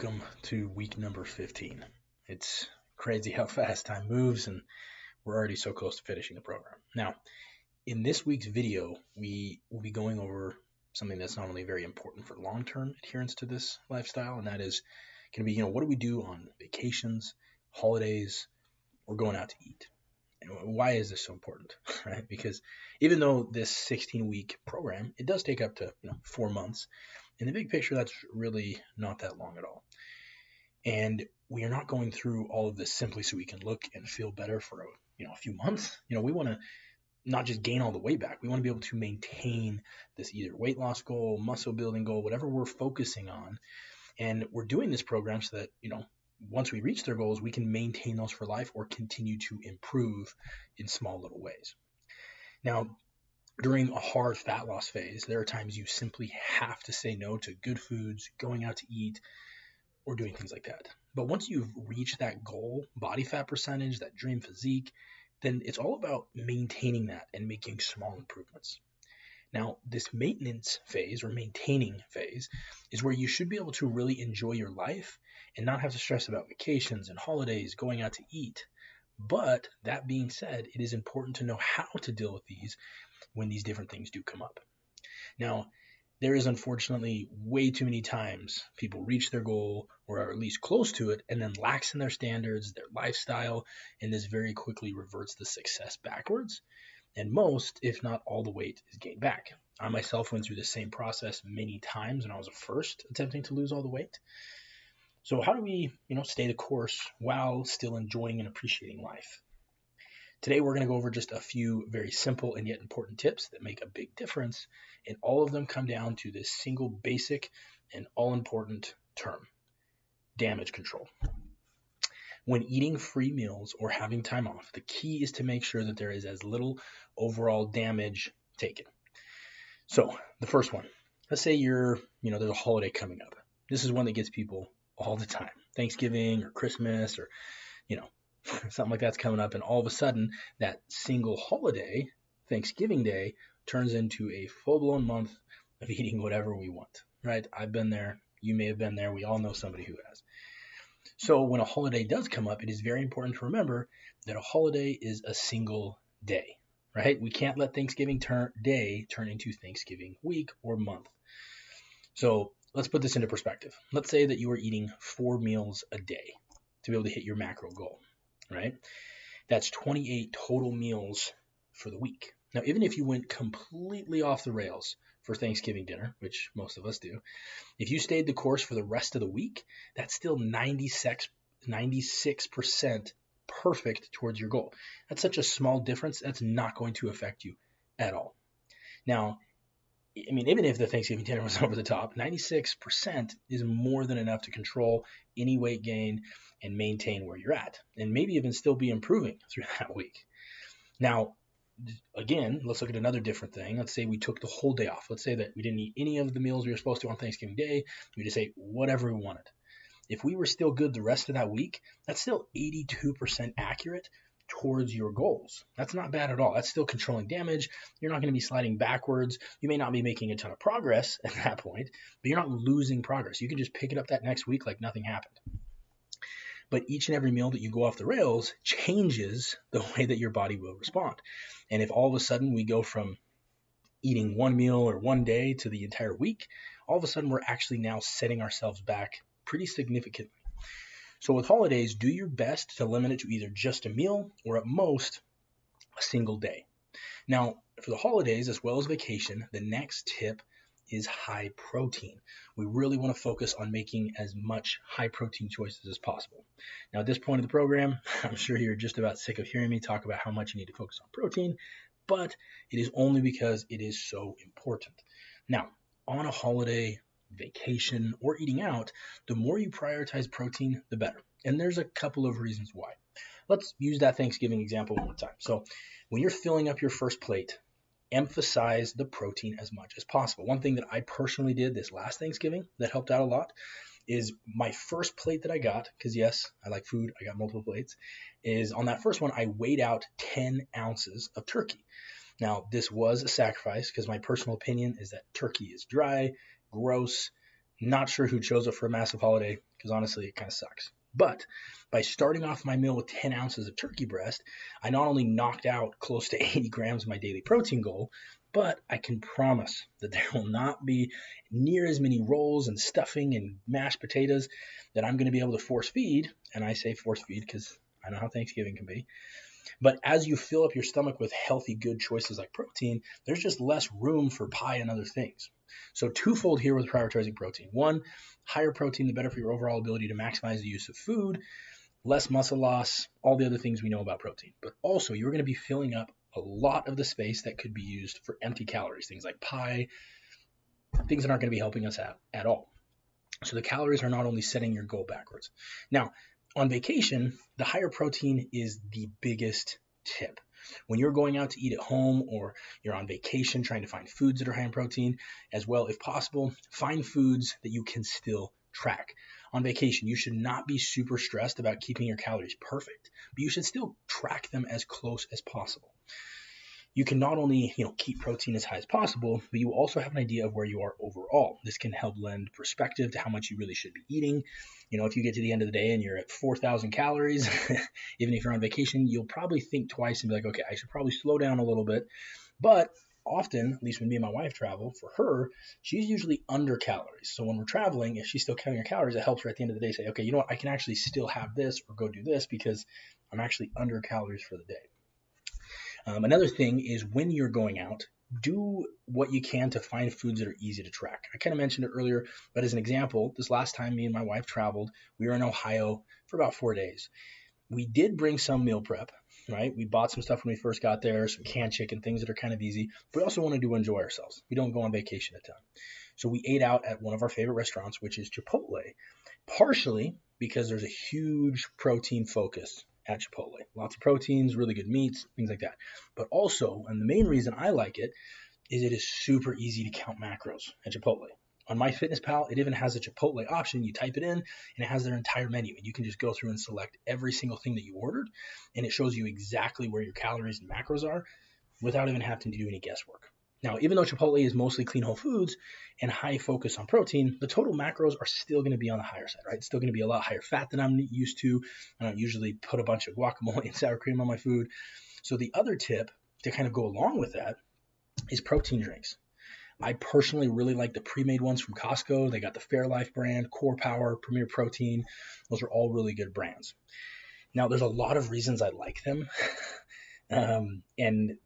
welcome to week number 15. It's crazy how fast time moves, and we're already so close to finishing the program. Now, in this week's video, we will be going over something that's not only very important for long-term adherence to this lifestyle, and that is going to be, what do we do on vacations, holidays, or going out to eat? And why is this so important, right? Because even though this 16-week program, it does take up to 4 months, in the big picture, that's really not that long at all. And we are not going through all of this simply so we can look and feel better for a few months. We want to not just gain all the weight back. We want to be able to maintain this either weight loss goal, muscle building goal, whatever we're focusing on. And we're doing this program so that, once we reach their goals, we can maintain those for life or continue to improve in small little ways. Now, during a hard fat loss phase, there are times you simply have to say no to good foods, going out to eat, or doing things like that. But once you've reached that goal, body fat percentage, that dream physique, then it's all about maintaining that and making small improvements. Now, this maintenance phase or maintaining phase is where you should be able to really enjoy your life and not have to stress about vacations and holidays, going out to eat. But that being said, it is important to know how to deal with these when these different things do come up. Now, there is unfortunately way too many times people reach their goal or are at least close to it and then lax in their standards, their lifestyle, and this very quickly reverts the success backwards. And most, if not all the weight is gained back. I myself went through the same process many times when I was first attempting to lose all the weight. So how do we, stay the course while still enjoying and appreciating life? Today, we're going to go over just a few very simple and yet important tips that make a big difference, and all of them come down to this single basic and all-important term, damage control. When eating free meals or having time off, the key is to make sure that there is as little overall damage taken. So, the first one, let's say there's a holiday coming up. This is one that gets people all the time, Thanksgiving or Christmas or, something like that's coming up, and all of a sudden that single holiday, Thanksgiving Day, turns into a full-blown month of eating whatever we want, right? I've been there. You may have been there. We all know somebody who has. So when a holiday does come up, it is very important to remember that a holiday is a single day, right? We can't let Thanksgiving Day turn into Thanksgiving week or month. So let's put this into perspective. Let's say that you are eating 4 meals a day to be able to hit your macro goal, right? That's 28 total meals for the week. Now, even if you went completely off the rails for Thanksgiving dinner, which most of us do, if you stayed the course for the rest of the week, that's still 96% perfect towards your goal. That's such a small difference, that's not going to affect you at all. Now, even if the Thanksgiving dinner was over the top, 96% is more than enough to control any weight gain and maintain where you're at, and maybe even still be improving through that week. Now, again, let's look at another different thing. Let's say we took the whole day off. Let's say that we didn't eat any of the meals we were supposed to on Thanksgiving Day. We just ate whatever we wanted. If we were still good the rest of that week, that's still 82% accurate towards your goals. That's not bad at all. That's still controlling damage. You're not going to be sliding backwards. You may not be making a ton of progress at that point, but you're not losing progress. You can just pick it up that next week like nothing happened. But each and every meal that you go off the rails changes the way that your body will respond. And if all of a sudden we go from eating one meal or one day to the entire week, all of a sudden we're actually now setting ourselves back pretty significantly. So with holidays, do your best to limit it to either just a meal or at most a single day. Now, for the holidays as well as vacation, the next tip is high protein. We really want to focus on making as much high protein choices as possible. Now, at this point of the program, I'm sure you're just about sick of hearing me talk about how much you need to focus on protein, but it is only because it is so important. Now, on a holiday, vacation, or eating out, the more you prioritize protein, the better. And there's a couple of reasons why. Let's use that Thanksgiving example one more time. So when you're filling up your first plate, emphasize the protein as much as possible. One thing that I personally did this last Thanksgiving that helped out a lot is my first plate that I got, because yes, I like food, I got multiple plates, is on that first one, I weighed out 10 ounces of turkey. Now, this was a sacrifice because my personal opinion is that turkey is dry, gross, not sure who chose it for a massive holiday. because honestly, it kind of sucks. But by starting off my meal with 10 ounces of turkey breast, I not only knocked out close to 80 grams of my daily protein goal, but I can promise that there will not be near as many rolls and stuffing and mashed potatoes that I'm going to be able to force feed. And I say force feed because I know how Thanksgiving can be. But as you fill up your stomach with healthy, good choices like protein, there's just less room for pie and other things. So twofold here with prioritizing protein. One, higher protein, the better for your overall ability to maximize the use of food, less muscle loss, all the other things we know about protein. But also, you're going to be filling up a lot of the space that could be used for empty calories, things like pie, things that aren't going to be helping us out at all. So the calories are not only setting your goal backwards. Now, on vacation, the higher protein is the biggest tip. When you're going out to eat at home or you're on vacation trying to find foods that are high in protein, as well, if possible, find foods that you can still track. On vacation, you should not be super stressed about keeping your calories perfect, but you should still track them as close as possible. You can not only keep protein as high as possible, but you also have an idea of where you are overall. This can help lend perspective to how much you really should be eating. If you get to the end of the day and you're at 4,000 calories, even if you're on vacation, you'll probably think twice and be like, okay, I should probably slow down a little bit. But often, at least when me and my wife travel, for her, she's usually under calories. So when we're traveling, if she's still counting her calories, it helps her at the end of the day say, okay, you know what, I can actually still have this or go do this because I'm actually under calories for the day. Another thing is when you're going out, do what you can to find foods that are easy to track. I kind of mentioned it earlier, but as an example, this last time me and my wife traveled, we were in Ohio for about 4 days. We did bring some meal prep, right? We bought some stuff when we first got there, some canned chicken, things that are kind of easy. But we also wanted to enjoy ourselves. We don't go on vacation a ton. So we ate out at one of our favorite restaurants, which is Chipotle, partially because there's a huge protein focus at Chipotle. Lots of proteins, really good meats, things like that. But also, and the main reason I like it, is it is super easy to count macros at Chipotle. On MyFitnessPal, it even has a Chipotle option. You type it in, and it has their entire menu. And you can just go through and select every single thing that you ordered, and it shows you exactly where your calories and macros are without even having to do any guesswork. Now, even though Chipotle is mostly clean whole foods and high focus on protein, the total macros are still going to be on the higher side, right? It's still going to be a lot higher fat than I'm used to. I don't usually put a bunch of guacamole and sour cream on my food. So the other tip to kind of go along with that is protein drinks. I personally really like the pre-made ones from Costco. They got the Fairlife brand, Core Power, Premier Protein. Those are all really good brands. Now, there's a lot of reasons I like them. And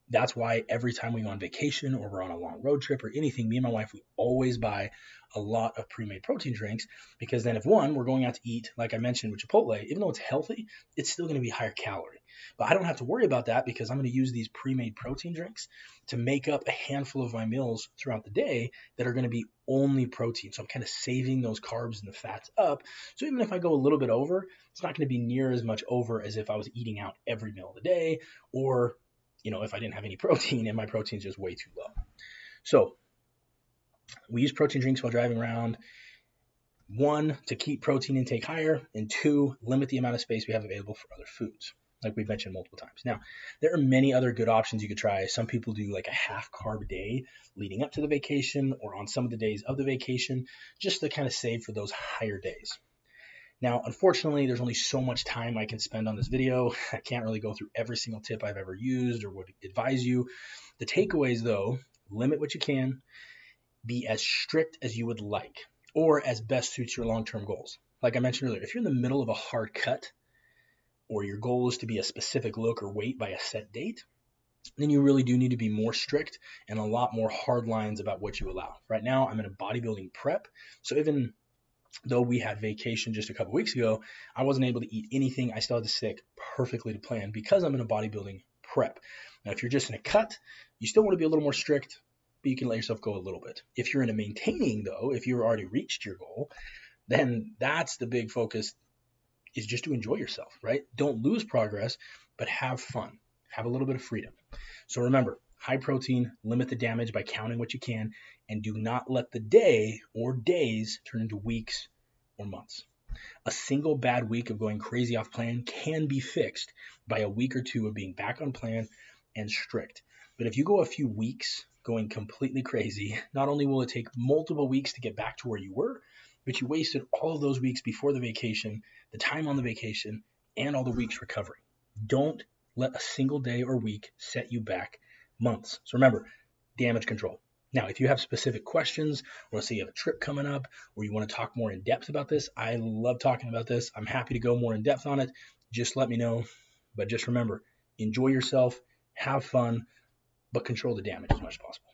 that's why every time we go on vacation or we're on a long road trip or anything, me and my wife, we always buy a lot of pre-made protein drinks, because then if we're going out to eat, like I mentioned with Chipotle, even though it's healthy, it's still going to be higher calorie. But I don't have to worry about that because I'm going to use these pre-made protein drinks to make up a handful of my meals throughout the day that are going to be only protein. So I'm kind of saving those carbs and the fats up. So even if I go a little bit over, it's not going to be near as much over as if I was eating out every meal of the day, or if I didn't have any protein and my protein's just way too low. So we use protein drinks while driving around. 1, to keep protein intake higher, and 2, limit the amount of space we have available for other foods, like we've mentioned multiple times. Now, there are many other good options you could try. Some people do like a half carb day leading up to the vacation or on some of the days of the vacation, just to kind of save for those higher days. Now, unfortunately, there's only so much time I can spend on this video. I can't really go through every single tip I've ever used or would advise you. The takeaways, though, limit what you can, be as strict as you would like, or as best suits your long-term goals. Like I mentioned earlier, if you're in the middle of a hard cut, or your goal is to be a specific look or weight by a set date, then you really do need to be more strict and a lot more hard lines about what you allow. Right now, I'm in a bodybuilding prep, so even though we had vacation just a couple weeks ago, I wasn't able to eat anything. I still had to stick perfectly to plan because I'm in a bodybuilding prep. Now, if you're just in a cut, you still want to be a little more strict, but you can let yourself go a little bit. If you're in a maintaining, though, if you've already reached your goal, then that's the big focus, is just to enjoy yourself, right? Don't lose progress, but have fun. Have a little bit of freedom. So remember, high protein, limit the damage by counting what you can, and do not let the day or days turn into weeks or months. A single bad week of going crazy off plan can be fixed by a week or 2 of being back on plan and strict. But if you go a few weeks going completely crazy, not only will it take multiple weeks to get back to where you were, but you wasted all of those weeks before the vacation, the time on the vacation, and all the weeks recovering. Don't let a single day or week set you back months. So remember, damage control. Now, if you have specific questions, or let's say you have a trip coming up, or you want to talk more in depth about this, I love talking about this. I'm happy to go more in depth on it. Just let me know. But just remember, enjoy yourself, have fun, but control the damage as much as possible.